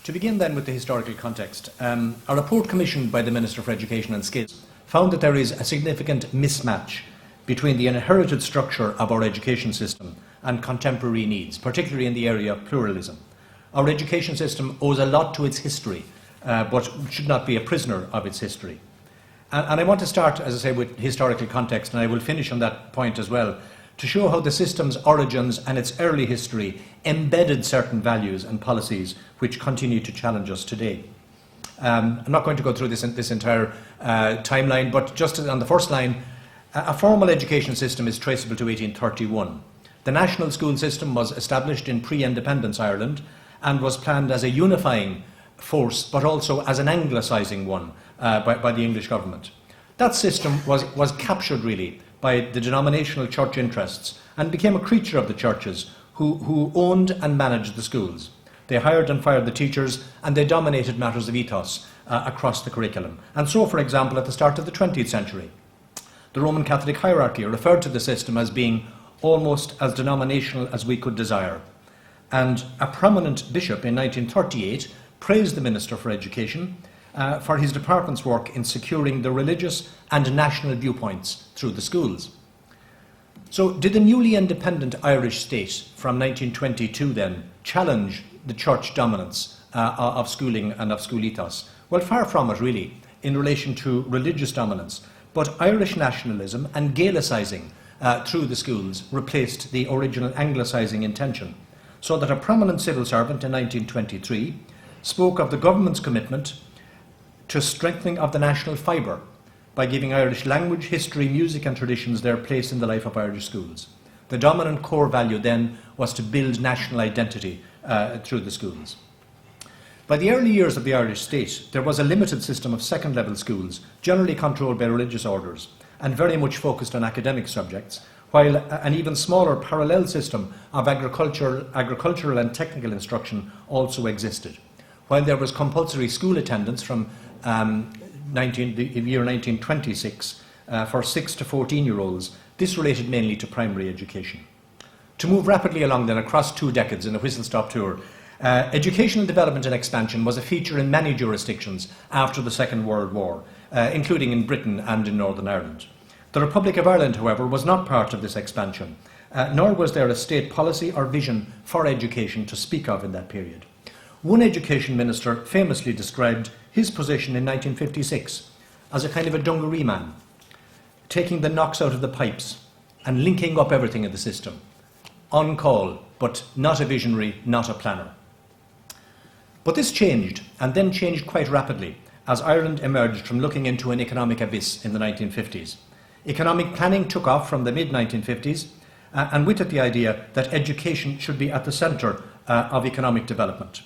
To begin then with the historical context, a report commissioned by the Minister for Education and Skills found that there is a significant mismatch between the inherited structure of our education system and contemporary needs, particularly in the area of pluralism. Our education system owes a lot to its history, but should not be a prisoner of its history. And I want to start, as I say, with historical context, and I will finish on that point as well, to show how the system's origins and its early history embedded certain values and policies which continue to challenge us today. I'm not going to go through this entire timeline, but just on the first line, a formal education system is traceable to 1831. The national school system was established in pre-independence Ireland and was planned as a unifying force, but also as an anglicising one by the English government. That system was captured really by the denominational church interests and became a creature of the churches who owned and managed the schools. They hired and fired the teachers, and they dominated matters of ethos across the curriculum. And so, for example, at the start of the 20th century, the Roman Catholic hierarchy referred to the system as being almost as denominational as we could desire. And a prominent bishop in 1938 praised the Minister for Education for his department's work in securing the religious and national viewpoints through the schools. So did the newly independent Irish state from 1922 then challenge the church dominance of schooling and of school ethos? Well, far from it really, in relation to religious dominance, but Irish nationalism and Gaelicising through the schools replaced the original Anglicising intention, so that a prominent civil servant in 1923 spoke of the government's commitment to strengthening of the national fibre by giving Irish language, history, music and traditions their place in the life of Irish schools. The dominant core value then was to build national identity through the schools. By the early years of the Irish state, there was a limited system of second-level schools, generally controlled by religious orders, and very much focused on academic subjects, while an even smaller parallel system of agricultural and technical instruction also existed. While there was compulsory school attendance from the year 1926 for 6 to 14-year-olds, this related mainly to primary education. To move rapidly along then across 2 decades in a whistle-stop tour, educational development and expansion was a feature in many jurisdictions after the Second World War, including in Britain and in Northern Ireland. The Republic of Ireland, however, was not part of this expansion, nor was there a state policy or vision for education to speak of in that period. One education minister famously described his position in 1956 as a kind of a dungaree man, taking the knocks out of the pipes and linking up everything in the system. On call, but not a visionary, not a planner. But this changed, and then changed quite rapidly, as Ireland emerged from looking into an economic abyss in the 1950s. Economic planning took off from the mid-1950s, and with it the idea that education should be at the centre of economic development.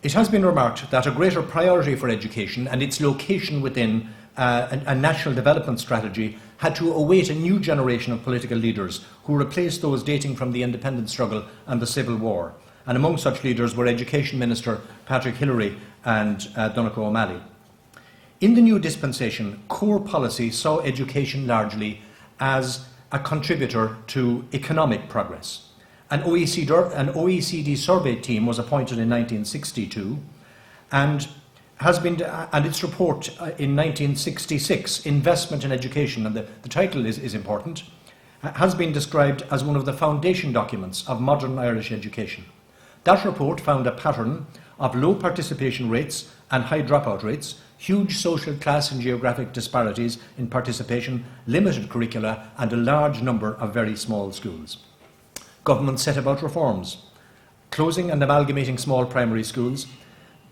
It has been remarked that a greater priority for education and its location within a national development strategy had to await a new generation of political leaders who replaced those dating from the independence struggle and the Civil War. And among such leaders were Education Minister Patrick Hillery and Donegal O'Malley. In the new dispensation, core policy saw education largely as a contributor to economic progress. An OECD survey team was appointed in 1962 and its report in 1966, Investment in Education, and the title is important, has been described as one of the foundation documents of modern Irish education. That report found a pattern of low participation rates and high dropout rates, huge social class and geographic disparities in participation, limited curricula, and a large number of very small schools. Government set about reforms, closing and amalgamating small primary schools,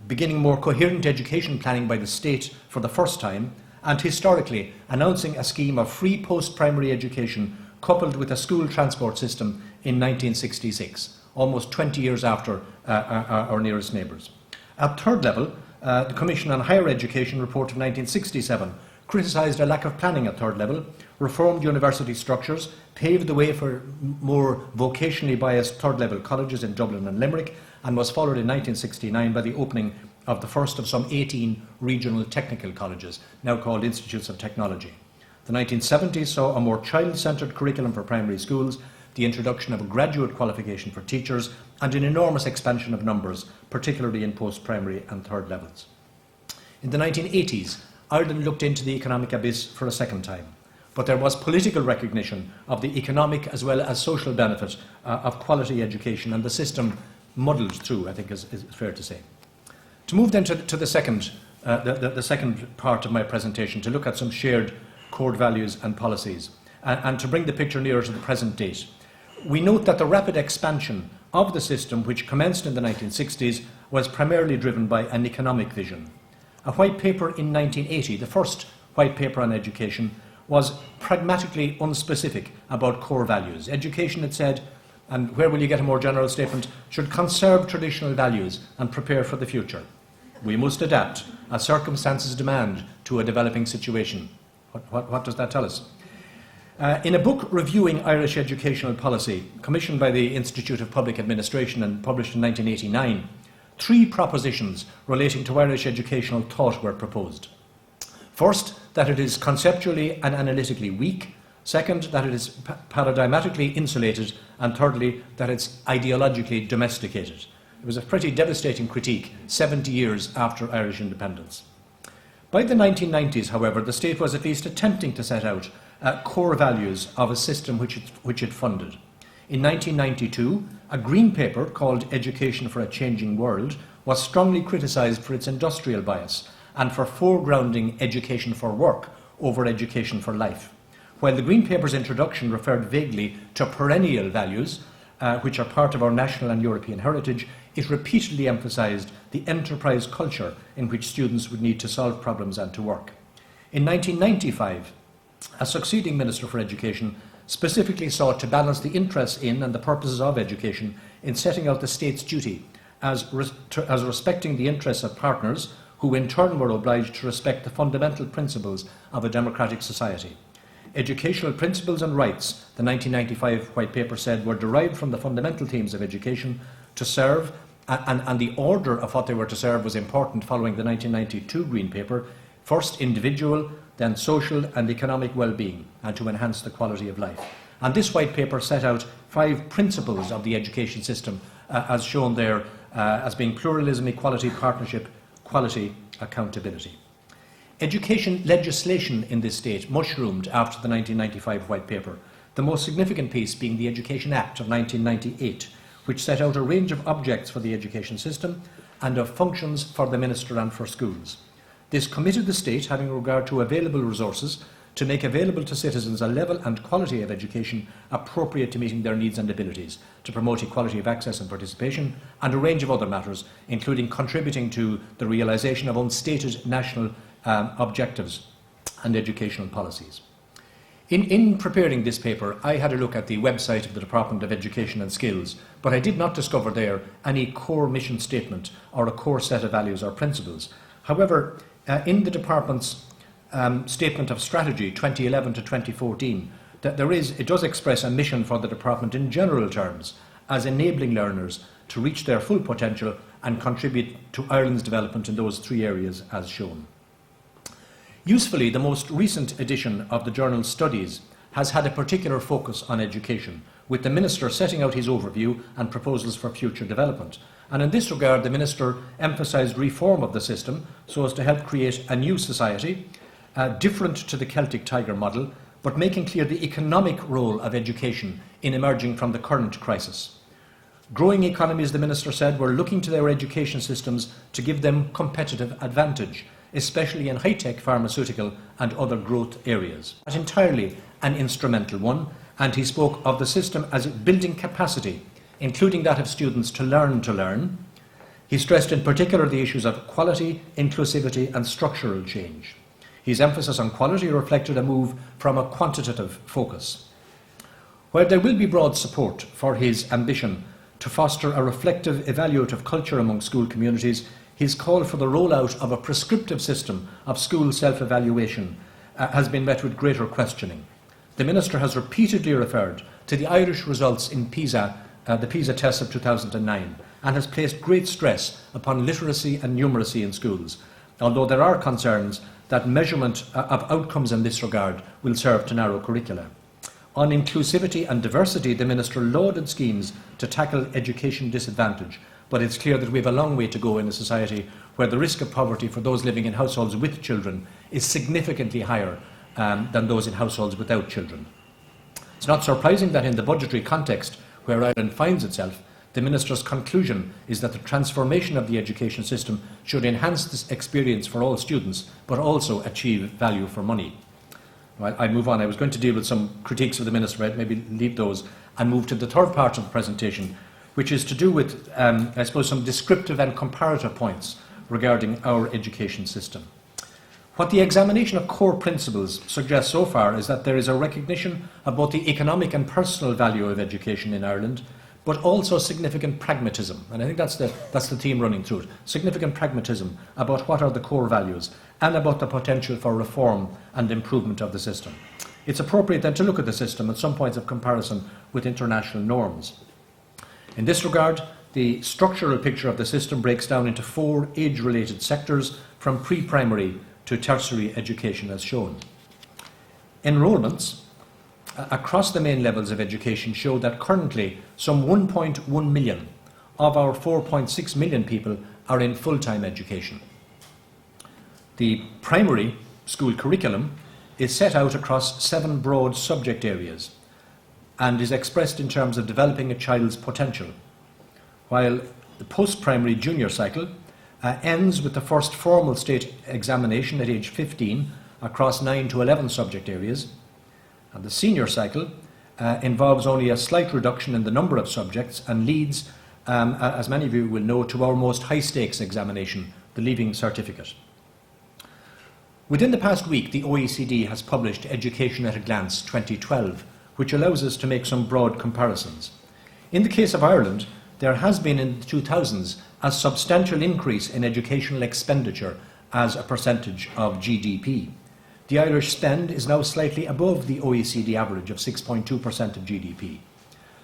beginning more coherent education planning by the state for the first time, and historically announcing a scheme of free post-primary education coupled with a school transport system in 1966, almost 20 years after our nearest neighbours. At third level, the Commission on Higher Education report of 1967 criticised a lack of planning at third level, reformed university structures, paved the way for more vocationally biased third-level colleges in Dublin and Limerick, and was followed in 1969 by the opening of the first of some 18 regional technical colleges, now called Institutes of Technology. The 1970s saw a more child-centred curriculum for primary schools, the introduction of a graduate qualification for teachers, and an enormous expansion of numbers, particularly in post-primary and third levels. In the 1980s, Ireland looked into the economic abyss for a second time, but there was political recognition of the economic as well as social benefit of quality education, and the system muddled through, I think is fair to say. To move then to the second part of my presentation, to look at some shared core values and policies, and to bring the picture nearer to the present date. We note that the rapid expansion of the system, which commenced in the 1960s, was primarily driven by an economic vision. A white paper in 1980, the first white paper on education, was pragmatically unspecific about core values. Education, it said, and where will you get a more general statement, should conserve traditional values and prepare for the future. We must adapt as circumstances demand to a developing situation. What does that tell us? In a book reviewing Irish educational policy, commissioned by the Institute of Public Administration and published in 1989, 3 propositions relating to Irish educational thought were proposed. First, that it is conceptually and analytically weak. Second, that it is paradigmatically insulated. And thirdly, that it's ideologically domesticated. It was a pretty devastating critique 70 years after Irish independence. By the 1990s, however, the state was at least attempting to set out core values of a system which it funded. In 1992, a green paper called Education for a Changing World was strongly criticised for its industrial bias and for foregrounding education for work over education for life. While the green paper's introduction referred vaguely to perennial values, which are part of our national and European heritage, it repeatedly emphasised the enterprise culture in which students would need to solve problems and to work. In 1995, a succeeding Minister for Education specifically sought to balance the interests in and the purposes of education in setting out the state's duty as respecting the interests of partners who in turn were obliged to respect the fundamental principles of a democratic society. Educational principles and rights, the 1995 White Paper said, were derived from the fundamental themes of education to serve, and the order of what they were to serve was important following the 1992 Green Paper, first individual, then social and economic well-being, and to enhance the quality of life. And this White Paper set out 5 principles of the education system, as shown there, as being pluralism, equality, partnership, quality, accountability. Education legislation in this state mushroomed after the 1995 White Paper, the most significant piece being the Education Act of 1998, which set out a range of objects for the education system and of functions for the minister and for schools. This committed the state, having regard to available resources, to make available to citizens a level and quality of education appropriate to meeting their needs and abilities, to promote equality of access and participation, and a range of other matters, including contributing to the realisation of unstated national objectives and educational policies. In preparing this paper, I had a look at the website of the Department of Education and Skills, but I did not discover there any core mission statement or a core set of values or principles. However, in the department's statement of strategy 2011 to 2014, it does express a mission for the department in general terms as enabling learners to reach their full potential and contribute to Ireland's development in those 3 areas as shown. Usefully, the most recent edition of the journal Studies has had a particular focus on education, with the Minister setting out his overview and proposals for future development. And in this regard, the Minister emphasised reform of the system so as to help create a new society, different to the Celtic Tiger model, but making clear the economic role of education in emerging from the current crisis. Growing economies, the Minister said, were looking to their education systems to give them competitive advantage, especially in high-tech, pharmaceutical and other growth areas. Not entirely an instrumental one, and he spoke of the system as building capacity, including that of students to learn. He stressed in particular the issues of quality, inclusivity and structural change. His emphasis on quality reflected a move from a quantitative focus. While there will be broad support for his ambition to foster a reflective, evaluative culture among school communities, his call for the rollout of a prescriptive system of school self-evaluation has been met with greater questioning. The Minister has repeatedly referred to the Irish results in PISA, the PISA tests of 2009, and has placed great stress upon literacy and numeracy in schools, although there are concerns that measurement of outcomes in this regard will serve to narrow curricula. On inclusivity and diversity, the Minister lauded schemes to tackle education disadvantage, but it's clear that we have a long way to go in a society where the risk of poverty for those living in households with children is significantly higher than those in households without children. It's not surprising that in the budgetary context where Ireland finds itself, the Minister's conclusion is that the transformation of the education system should enhance this experience for all students, but also achieve value for money. Well, I move on. I was going to deal with some critiques of the Minister, but maybe leave those and move to the third part of the presentation, which is to do with, I suppose, some descriptive and comparative points regarding our education system. What the examination of core principles suggests so far is that there is a recognition of both the economic and personal value of education in Ireland, but also significant pragmatism. And I think that's the theme running through it. Significant pragmatism about what are the core values and about the potential for reform and improvement of the system. It's appropriate then to look at the system at some points of comparison with international norms. In this regard, the structural picture of the system breaks down into 4 age-related sectors from pre-primary to tertiary education as shown. Enrolments across the main levels of education show that currently some 1.1 million of our 4.6 million people are in full-time education. The primary school curriculum is set out across 7 broad subject areas and is expressed in terms of developing a child's potential, while the post-primary junior cycle ends with the first formal state examination at age 15 across 9 to 11 subject areas, and the senior cycle involves only a slight reduction in the number of subjects and leads, as many of you will know, to our most high-stakes examination, the Leaving Certificate. Within the past week, the OECD has published Education at a Glance 2012, which allows us to make some broad comparisons. In the case of Ireland, there has been in the 2000s a substantial increase in educational expenditure as a percentage of GDP. The Irish spend is now slightly above the OECD average of 6.2% of GDP.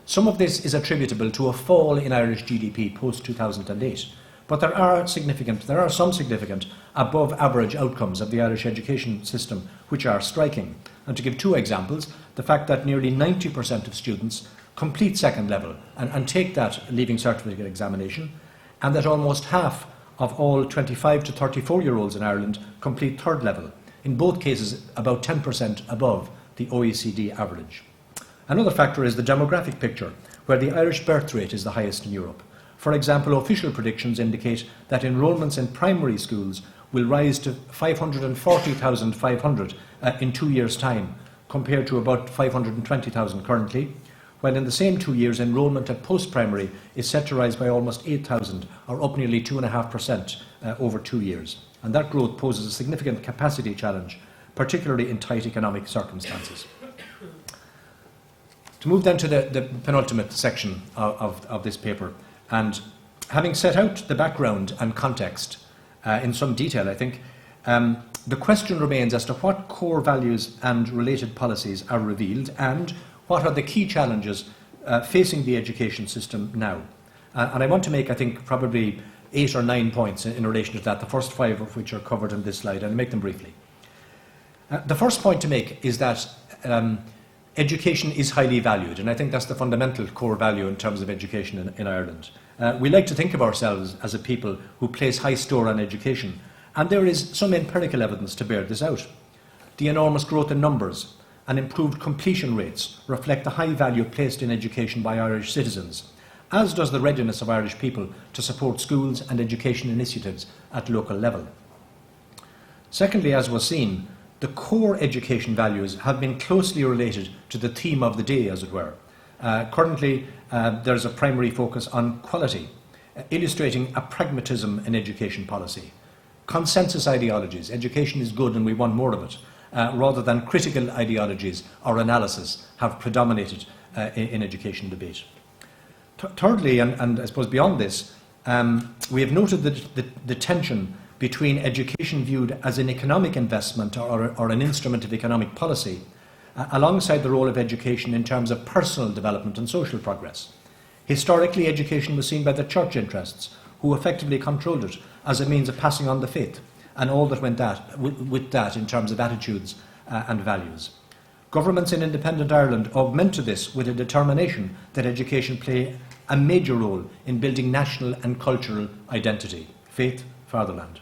Some of this is attributable to a fall in Irish GDP post-2008, but there are some significant above average outcomes of the Irish education system which are striking. And to give 2 examples, the fact that nearly 90% of students complete second level and take that Leaving Certificate examination, and that almost half of all 25 to 34-year-olds in Ireland complete third level, in both cases about 10% above the OECD average. Another factor is the demographic picture, where the Irish birth rate is the highest in Europe. For example, official predictions indicate that enrolments in primary schools will rise to 540,500 in 2 years' time, compared to about 520,000 currently, while in the same 2 years enrolment at post-primary is set to rise by almost 8,000, or up nearly 2.5% over 2 years. And that growth poses a significant capacity challenge, particularly in tight economic circumstances. To move then to the penultimate section of this paper, and having set out the background and context in some detail, I think, the question remains as to what core values and related policies are revealed and what are the key challenges facing the education system now. And I want to make, I think, probably 8 or 9 points in relation to that, the first 5 of which are covered in this slide, and I'll make them briefly. The first point to make is that education is highly valued, and I think that's the fundamental core value in terms of education in Ireland. We like to think of ourselves as a people who place high store on education, and there is some empirical evidence to bear this out. The enormous growth in numbers and improved completion rates reflect the high value placed in education by Irish citizens, as does the readiness of Irish people to support schools and education initiatives at local level. Secondly, as was seen, the core education values have been closely related to the theme of the day, as it were. Currently, there's a primary focus on quality, illustrating a pragmatism in education policy. Consensus ideologies, education is good and we want more of it, rather than critical ideologies or analysis have predominated in education debate. Thirdly, and I suppose beyond this, we have noted the tension between education viewed as an economic investment or an instrument of economic policy, alongside the role of education in terms of personal development and social progress. Historically, education was seen by the church interests, who effectively controlled it as a means of passing on the faith, and all that went with that in terms of attitudes and values. Governments in independent Ireland augmented this with a determination that education play a major role in building national and cultural identity, faith, fatherland.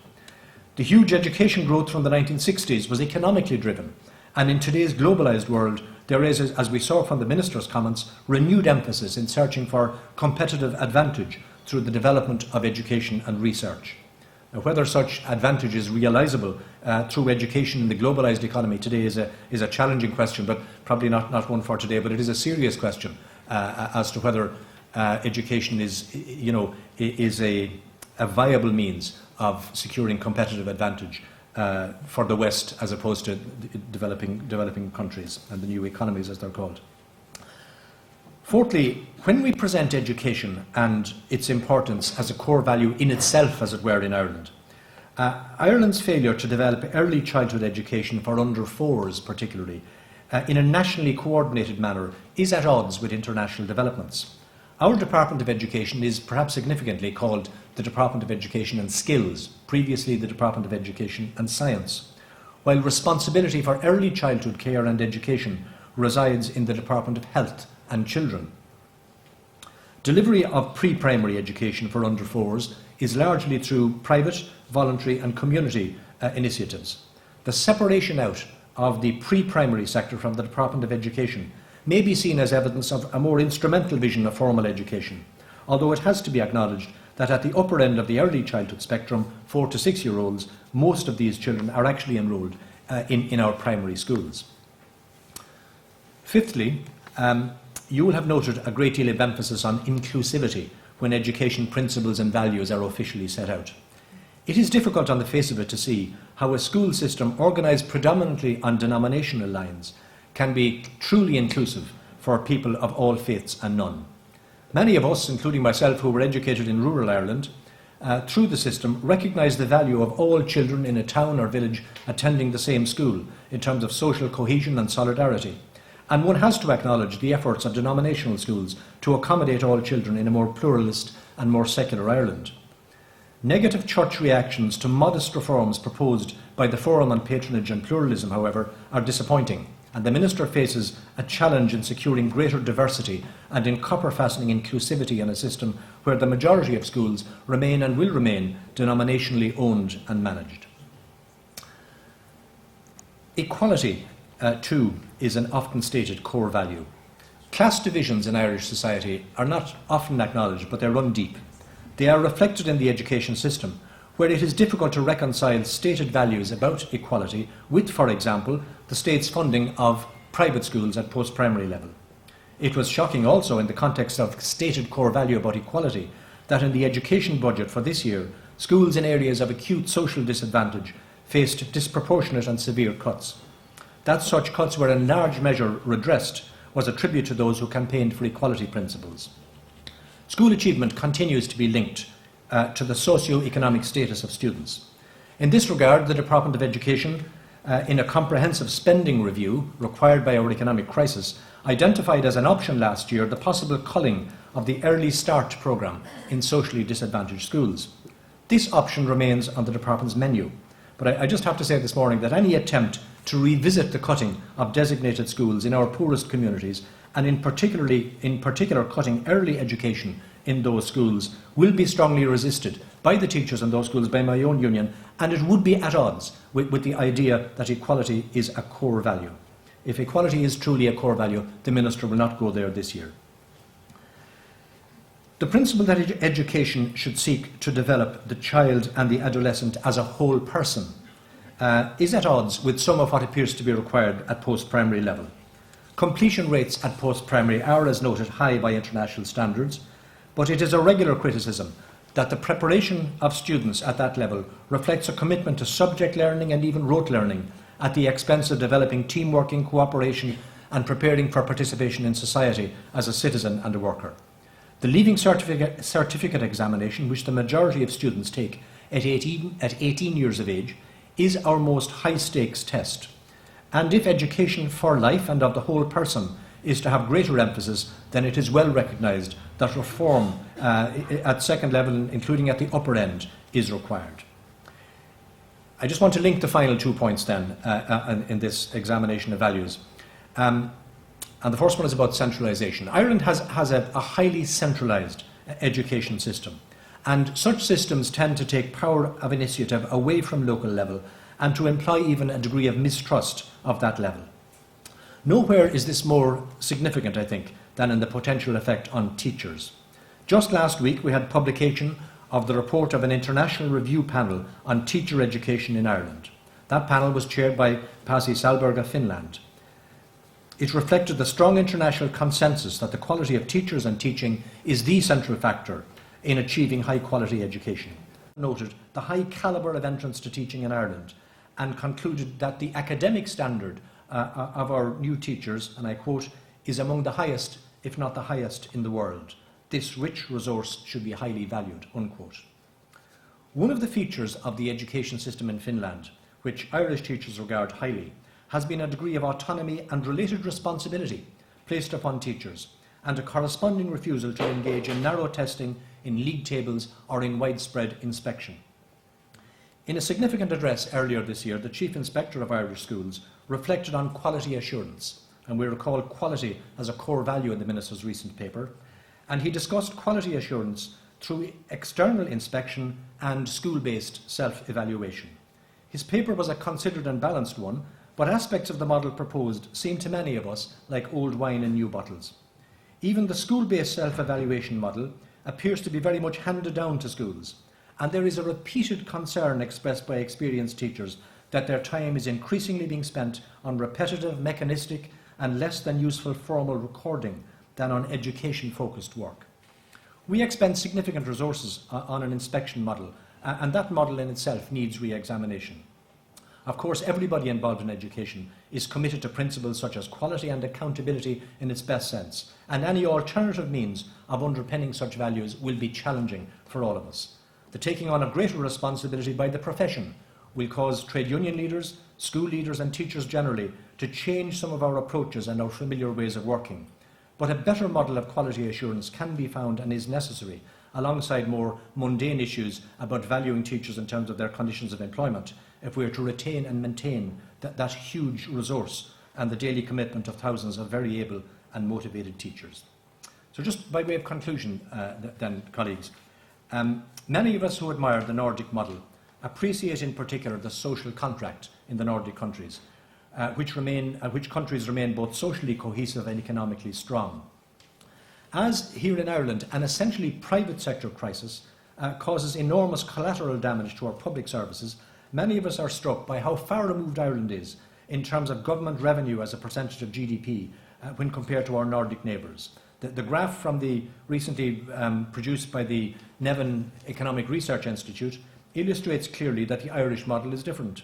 The huge education growth from the 1960s was economically driven, and in today's globalised world, there is, as we saw from the Minister's comments, renewed emphasis in searching for competitive advantage through the development of education and research. Now, whether such advantage is realisable through education in the globalised economy today is a challenging question, but probably not one for today, but it is a serious question as to whether education is a viable means of securing competitive advantage for the West as opposed to developing countries and the new economies as they're called. Fourthly, when we present education and its importance as a core value in itself, as it were, in Ireland, Ireland's failure to develop early childhood education for under fours particularly in a nationally coordinated manner is at odds with international developments. Our Department of Education is perhaps significantly called the Department of Education and Skills, previously the Department of Education and Science, while responsibility for early childhood care and education resides in the Department of Health and Children. Delivery of pre-primary education for under fours is largely through private, voluntary and community initiatives. The separation out of the pre-primary sector from the Department of Education may be seen as evidence of a more instrumental vision of formal education, although it has to be acknowledged that at the upper end of the early childhood spectrum, 4 to 6 year olds, most of these children are actually enrolled in our primary schools. Fifthly, you will have noted a great deal of emphasis on inclusivity when education principles and values are officially set out. It is difficult on the face of it to see how a school system organised predominantly on denominational lines can be truly inclusive for people of all faiths and none. Many of us, including myself, who were educated in rural Ireland, through the system, recognise the value of all children in a town or village attending the same school in terms of social cohesion and solidarity. And one has to acknowledge the efforts of denominational schools to accommodate all children in a more pluralist and more secular Ireland. Negative church reactions to modest reforms proposed by the Forum on Patronage and Pluralism, however, are disappointing, and the Minister faces a challenge in securing greater diversity and in copper-fastening inclusivity in a system where the majority of schools remain and will remain denominationally owned and managed. Equality, too, is an often stated core value. Class divisions in Irish society are not often acknowledged, but they run deep. They are reflected in the education system, where it is difficult to reconcile stated values about equality with, for example, the state's funding of private schools at post-primary level. It was shocking also in the context of stated core value about equality that in the education budget for this year, schools in areas of acute social disadvantage faced disproportionate and severe cuts. That such cuts were in large measure redressed was a tribute to those who campaigned for equality principles. School achievement continues to be linked to the socio-economic status of students. In this regard, the Department of Education, in a comprehensive spending review required by our economic crisis, identified as an option last year the possible culling of the Early Start programme in socially disadvantaged schools. This option remains on the Department's menu, but I just have to say this morning that any attempt to revisit the cutting of designated schools in our poorest communities, and in particular cutting early education in those schools, will be strongly resisted by the teachers in those schools, by my own union, and it would be at odds with the idea that equality is a core value. If equality is truly a core value, the Minister will not go there this year. The principle that education should seek to develop the child and the adolescent as a whole person is at odds with some of what appears to be required at post-primary level. Completion rates at post-primary are, as noted, high by international standards, but it is a regular criticism that the preparation of students at that level reflects a commitment to subject learning and even rote learning at the expense of developing teamworking, cooperation and preparing for participation in society as a citizen and a worker. The Leaving Certificate examination, which the majority of students take at 18 years of age, is our most high-stakes test. And if education for life and of the whole person is to have greater emphasis, then it is well recognised that reform at second level, including at the upper end, is required. I just want to link the final 2 points then in this examination of values. And the first one is about centralisation. Ireland has a highly centralised education system, and such systems tend to take power of initiative away from local level and to imply even a degree of mistrust of that level. Nowhere is this more significant, I think, than in the potential effect on teachers. Just last week we had publication of the report of an international review panel on teacher education in Ireland. That panel was chaired by Pasi Salberg of Finland. It reflected the strong international consensus that the quality of teachers and teaching is the central factor in achieving high quality education. Noted the high calibre of entrance to teaching in Ireland and concluded that the academic standard of our new teachers, and I quote, is among the highest, if not the highest, in the world. This rich resource should be highly valued, unquote. One of the features of the education system in Finland, which Irish teachers regard highly, has been a degree of autonomy and related responsibility placed upon teachers, and a corresponding refusal to engage in narrow testing, in league tables, or in widespread inspection. In a significant address earlier this year, the Chief Inspector of Irish Schools reflected on quality assurance, and we recall quality as a core value in the Minister's recent paper, and he discussed quality assurance through external inspection and school-based self-evaluation. His paper was a considered and balanced one, but aspects of the model proposed seem to many of us like old wine in new bottles. Even the school-based self-evaluation model appears to be very much handed down to schools, and there is a repeated concern expressed by experienced teachers that their time is increasingly being spent on repetitive, mechanistic, and less than useful formal recording than on education-focused work. We expend significant resources on an inspection model, and that model in itself needs re-examination. Of course, everybody involved in education is committed to principles such as quality and accountability in its best sense, and any alternative means of underpinning such values will be challenging for all of us. The taking on of greater responsibility by the profession will cause trade union leaders, school leaders and teachers generally to change some of our approaches and our familiar ways of working. But a better model of quality assurance can be found and is necessary, alongside more mundane issues about valuing teachers in terms of their conditions of employment, if we are to retain and maintain that huge resource and the daily commitment of thousands of very able and motivated teachers. So just by way of conclusion then, colleagues, many of us who admire the Nordic model appreciate in particular the social contract in the Nordic countries, which countries remain both socially cohesive and economically strong. As here in Ireland, an essentially private sector crisis causes enormous collateral damage to our public services, many of us are struck by how far removed Ireland is in terms of government revenue as a percentage of GDP when compared to our Nordic neighbours. The graph from the recently produced by the Nevin Economic Research Institute illustrates clearly that the Irish model is different.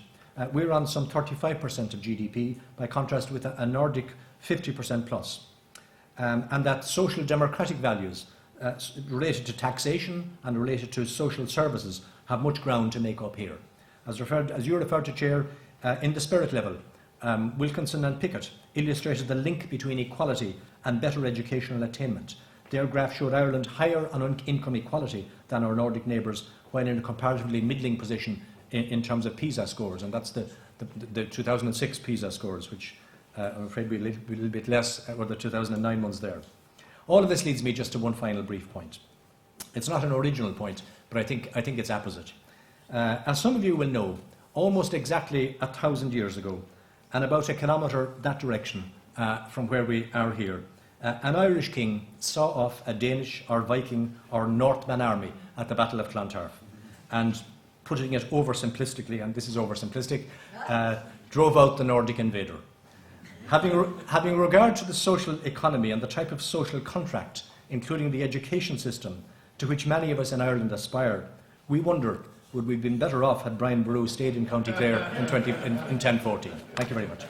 We're on some 35% of GDP, by contrast with a Nordic 50% plus. And that social democratic values related to taxation and related to social services have much ground to make up here. As you referred to, Chair, in the spirit level, Wilkinson and Pickett illustrated the link between equality and better educational attainment. Their graph showed Ireland higher on income equality than our Nordic neighbours, while in a comparatively middling position in terms of PISA scores, and that's the 2006 PISA scores, which I'm afraid we're a little bit less were the 2009 ones there. All of this leads me just to one final brief point. It's not an original point, but I think it's apposite. As some of you will know, almost exactly 1,000 years ago, and about a kilometre that direction from where we are here, an Irish king saw off a Danish or Viking or Northman army at the Battle of Clontarf, and putting it oversimplistically, and this is oversimplistic, drove out the Nordic invader. Having regard to the social economy and the type of social contract, including the education system, to which many of us in Ireland aspire, we wonder, would we have been better off had Brian Boru stayed in County Clare in 1014? Thank you very much.